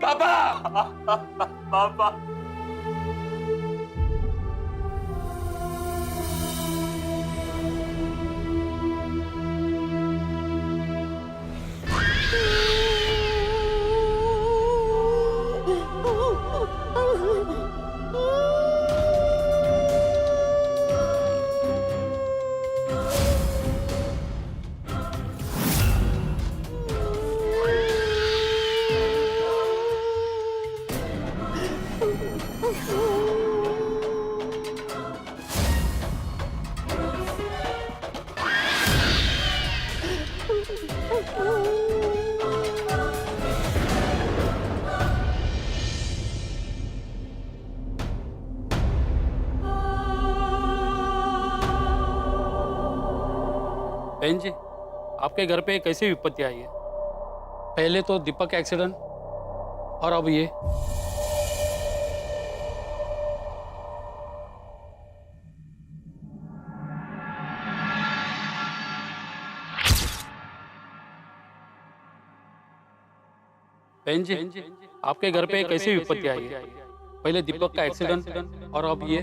पापा पापा। बहन जी, आपके घर पे कैसी विपत्ति आई है? पहले तो दीपक का एक्सीडेंट और अब ये। बहन जी, आपके घर पे कैसी विपत्ति आई है? पहले दीपक का एक्सीडेंट और अब ये।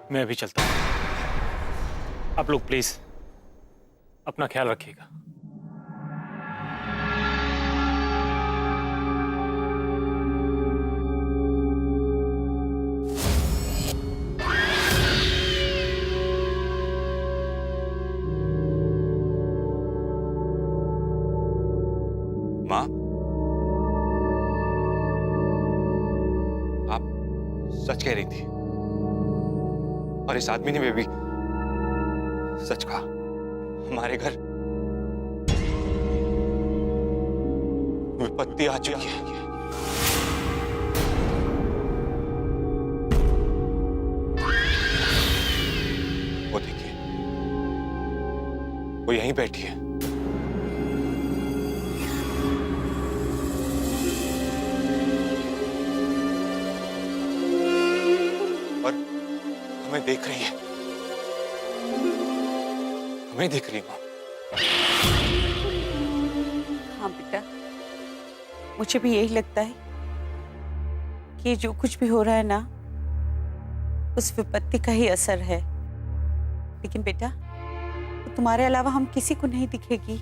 मैं अभी चलता हूँ। आप लोग प्लीज अपना ख्याल रखिएगा। माँ, आप सच कह रही थी और इस आदमी ने भी सच कहा। हमारे घर विपत्ति आ चुकी है। वो देखिए, वो यहीं बैठी है। और हमें देख रही है, हमें देख रही माँ। हाँ बेटा, मुझे भी यही लगता है कि जो कुछ भी हो रहा है ना, उस विपत्ति का ही असर है। लेकिन बेटा, तो तुम्हारे अलावा हम किसी को नहीं दिखेगी।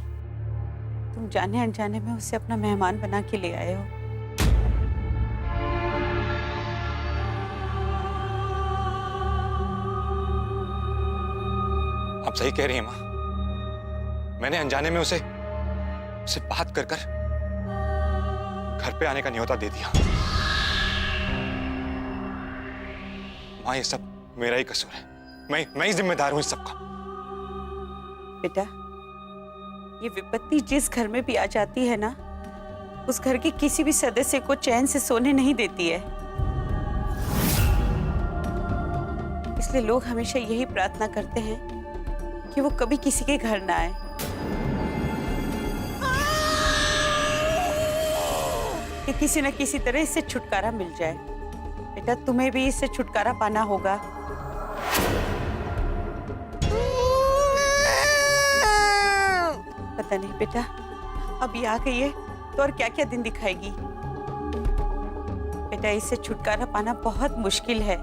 तुम जाने अनजाने में उसे अपना मेहमान बना के ले आए हो। आप सही कह रही हैं माँ। मैंने अनजाने में उसे बात कर कर घर पे आने का न्योता दे दिया। माँ, ये सब मेरा ही कसूर है। मैं ही जिम्मेदार हूं इस सब का। बेटा, ये विपत्ति जिस घर में भी आ जाती है ना, उस घर के किसी भी सदस्य को चैन से सोने नहीं देती है। इसलिए लोग हमेशा यही प्रार्थना करते हैं कि वो कभी किसी के घर ना आए। कि किसी न किसी तरह इससे छुटकारा मिल जाए। बेटा, तुम्हें भी इससे छुटकारा पाना होगा। पता नहीं बेटा, अब ये आ गई है तो और क्या क्या दिन दिखाएगी। बेटा, इससे छुटकारा पाना बहुत मुश्किल है।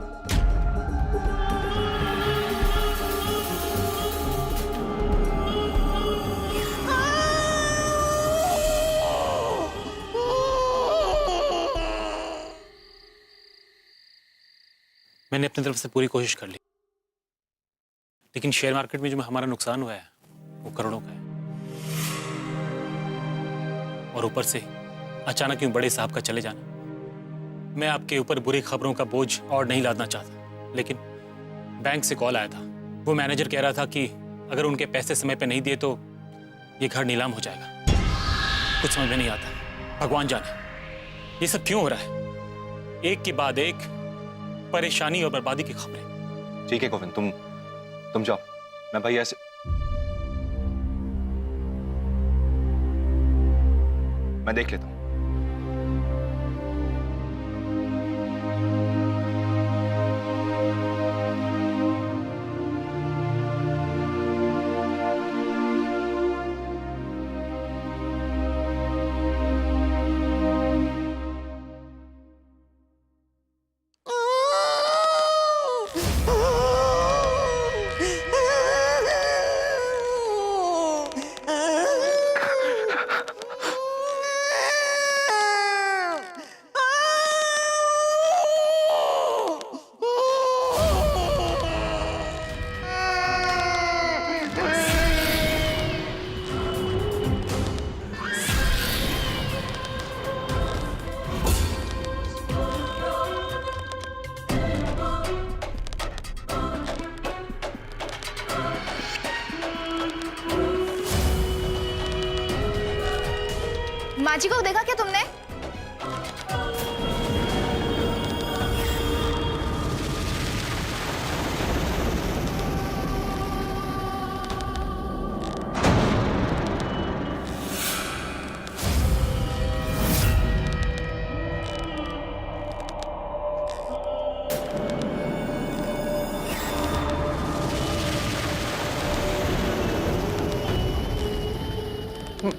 अपनी तरफ से पूरी कोशिश कर ली, लेकिन शेयर मार्केट में जो हमारा नुकसान हुआ है वो करोड़ों का है। और ऊपर से अचानक यूं बड़े साहब का चले जाना। मैं आपके ऊपर बुरी खबरों का बोझ और नहीं लादना चाहता, लेकिन बैंक से कॉल आया था। वो मैनेजर कह रहा था कि अगर उनके पैसे समय पे नहीं दिए तो ये घर नीलाम हो जाएगा। कुछ समझ में नहीं आता, भगवान जाने ये सब क्यों हो रहा है। एक के बाद एक परेशानी और बर्बादी की खबरें। ठीक है गोविंद, तुम जाओ, मैं भाई ऐसे मैं देख लेता हूं। माजी को देखा क्या तुमने?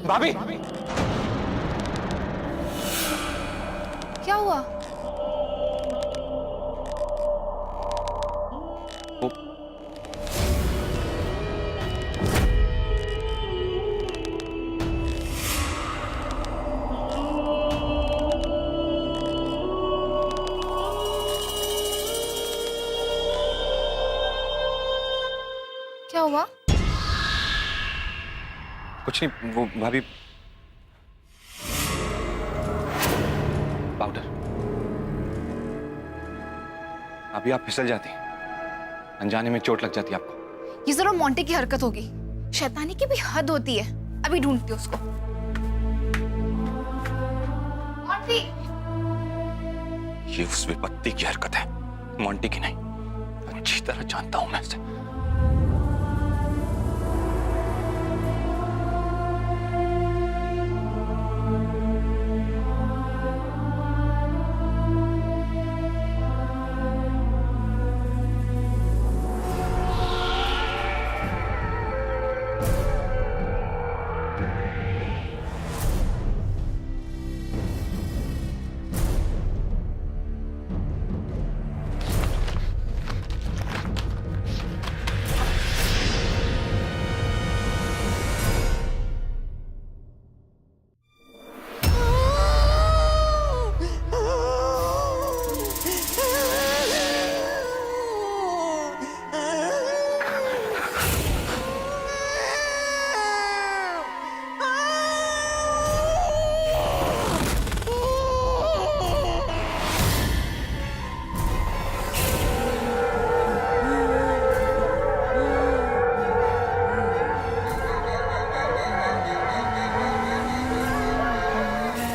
भाभी, क्या हुआ? क्या हुआ? कुछ नहीं, वो भाभी पाउडर। अभी आप फिसल जाती, अनजाने में चोट लग जाती आपको। ये जरूर मोंटे की हरकत होगी। शैतानी की भी हद होती है। अभी ढूंढती हूँ उसको। मोंटी! ये उस विपत्ति की हरकत है, मोंटी की नहीं। अच्छी तरह जानता हूं मैं इसे।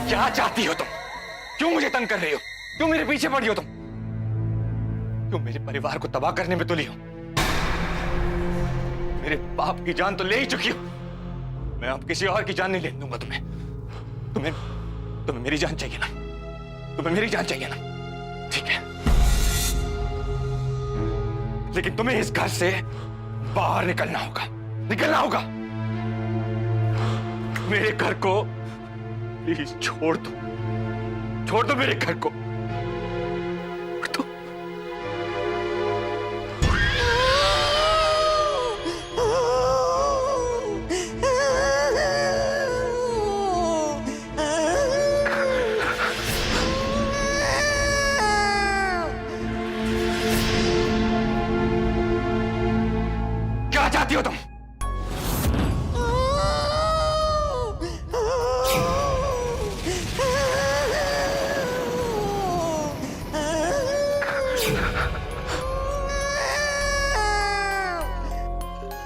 क्या चाहती हो तुम? क्यों मुझे तंग कर रही हो? क्यों मेरे पीछे पड़ी हो तुम? क्यों मेरे परिवार को तबाह करने में तुली हो? मेरे बाप की जान तो ले ही चुकी हो। मैं अब किसी और की जान नहीं लेने दूंगा तुम्हें। तुम्हें मेरी जान चाहिए ना? तुम्हें मेरी जान चाहिए ना? ठीक है, लेकिन तुम्हें इस घर से बाहर निकलना होगा। निकलना होगा। मेरे घर को प्लीज छोड़ दो। छोड़ दो मेरे घर को। तो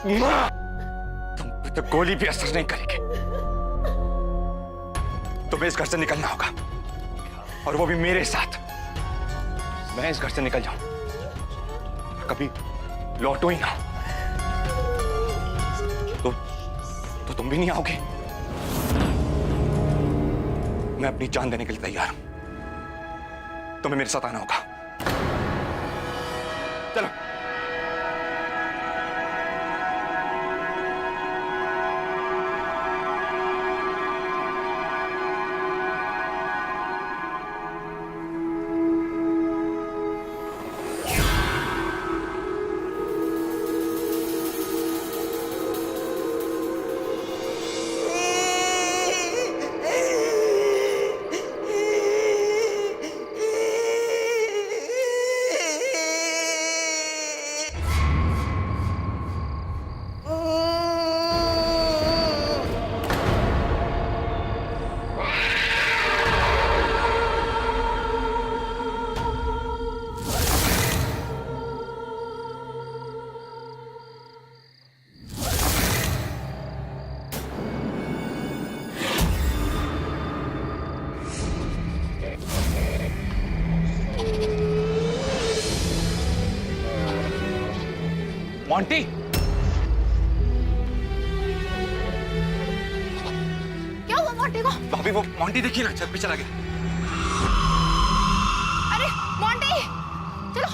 तुम पे तो गोली भी असर नहीं करेगी। तुम्हें इस घर से निकलना होगा, और वो भी मेरे साथ। मैं इस घर से निकल जाऊं, कभी लौटो ही ना, तो तुम भी नहीं आओगे। मैं अपनी जान देने के लिए तैयार हूं। तुम्हें मेरे साथ आना होगा। चलो। मॉन्टी, क्या हुआ मोंटी को? भाभी वो मॉन्टी देखिए ना, छत पे चला गया। अरे मोंटी, चलो।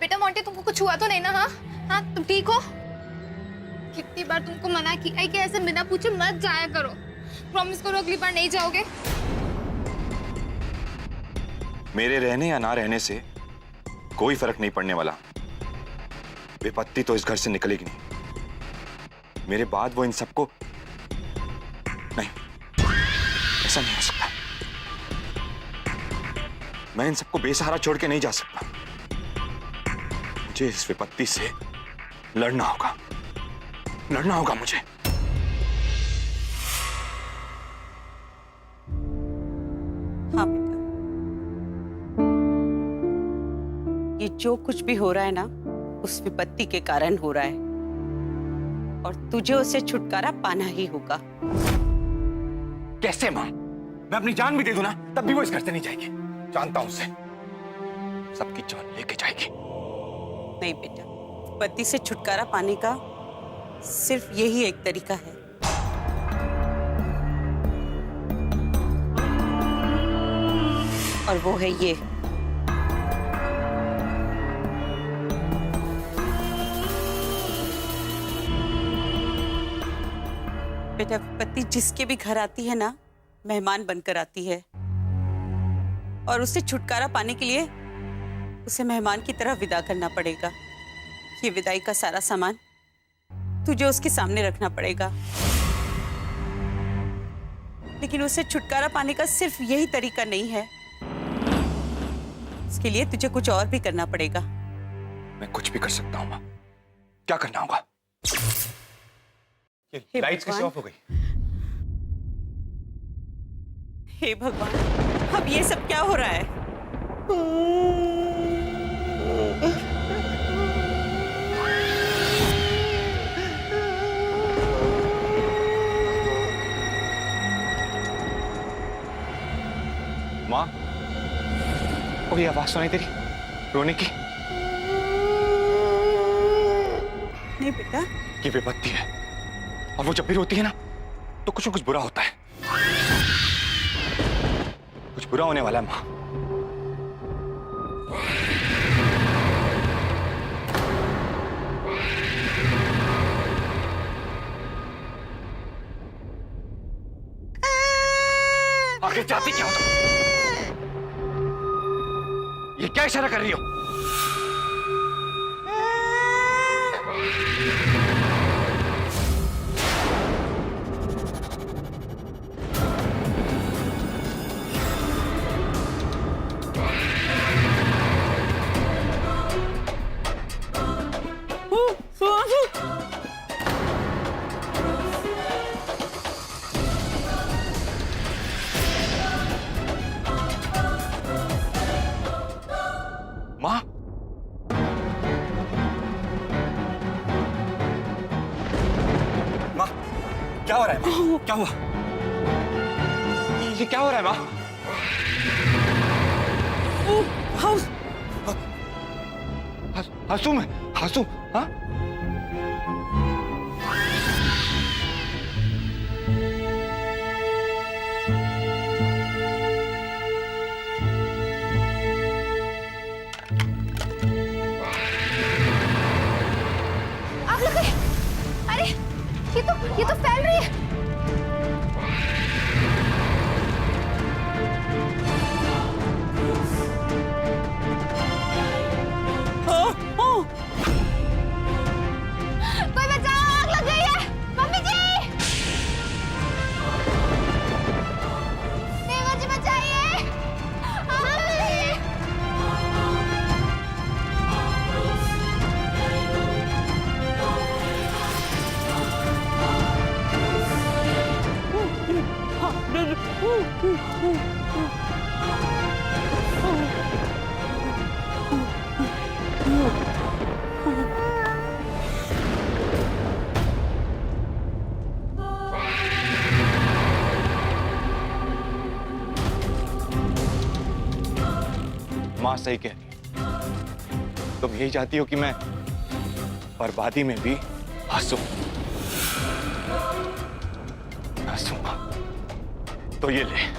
बेटा मोंटी, तुमको कुछ हुआ तो नहीं ना? हाँ हाँ, तुम ठीक हो? कितनी बार तुमको मना किया है कि ऐसे बिना पूछे मत जाया करो। प्रॉमिस करो अगली बार नहीं जाओगे। मेरे रहने या ना रहने से कोई फर्क नहीं पड़ने वाला। विपत्ति तो इस घर से निकलेगी नहीं। मेरे बाद वो इन सबको नहीं, ऐसा नहीं हो सकता। मैं इन सबको बेसहारा छोड़ के नहीं जा सकता। मुझे इस विपत्ति से लड़ना होगा, लड़ना होगा मुझे। हाँ बेटा, ये जो कुछ भी हो रहा है ना, उस विपत्ति के कारण हो रहा है, और तुझे उससे छुटकारा पाना ही होगा। कैसे मां? मैं अपनी जान भी दे दूं ना, तब भी वो इस घर से नहीं जाएगी। जानता हूं उसे, सबकी जान लेके जाएगी। नहीं बेटा, विपत्ति से छुटकारा पाने का सिर्फ यही एक तरीका है। और वो है ये। बेटा, विपत्ति जिसके भी घर आती है ना, मेहमान बनकर आती है, और उससे छुटकारा पाने के लिए उसे मेहमान की तरह विदा करना पड़ेगा। ये विदाई का सारा सामान तुझे उसके सामने रखना पड़ेगा। लेकिन उसे छुटकारा पाने का सिर्फ यही तरीका नहीं है, इसके लिए तुझे कुछ और भी करना पड़ेगा। मैं कुछ भी कर सकता हूँ मां। क्या करना होगा? ये लाइट्स कैसे ऑफ हो गई? हे भगवान, अब ये सब क्या हो रहा है? मां, कोई आवाज सुनाई दे रही रोने की? नहीं बेटा, ये विपत्ति है, और वो जब भी रोती है ना, तो कुछ न कुछ बुरा होता है। कुछ बुरा होने वाला है मां। आगे जाती क्या हो तुम? ये क्या इशारा कर रही हो? क्या हो रहा है माँ? क्या हुआ? ये क्या हो रहा है माँ? हाउस हंसू मैं हंसू? हाँ? आग लग गई। अरे ये तो फैल रही है। कोई बचाओ, आग लग गई है। मम्मी जी, देवा जी बचाइए, आग लग गई है। माँ सही कह रही है। तुम यही चाहती हो कि मैं बर्बादी में भी हंसूं? हंसूंगा तो ये ले।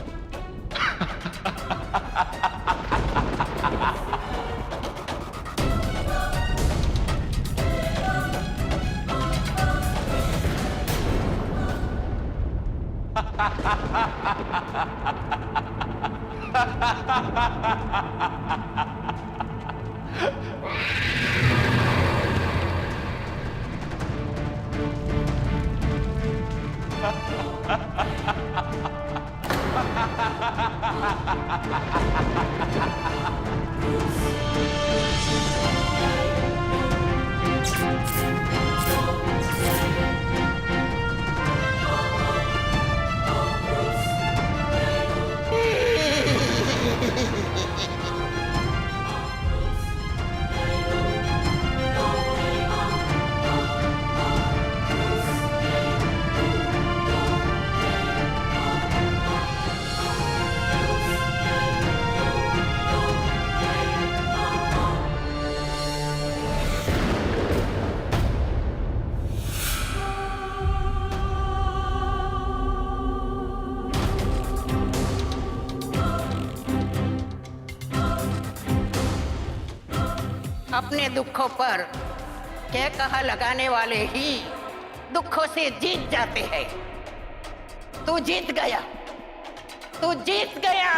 अपने दुखों पर क्या कहा लगाने वाले ही दुखों से जीत जाते हैं। तू जीत गया, तू जीत गया।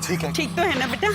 ठीक है। ठीक तो है ना बेटा?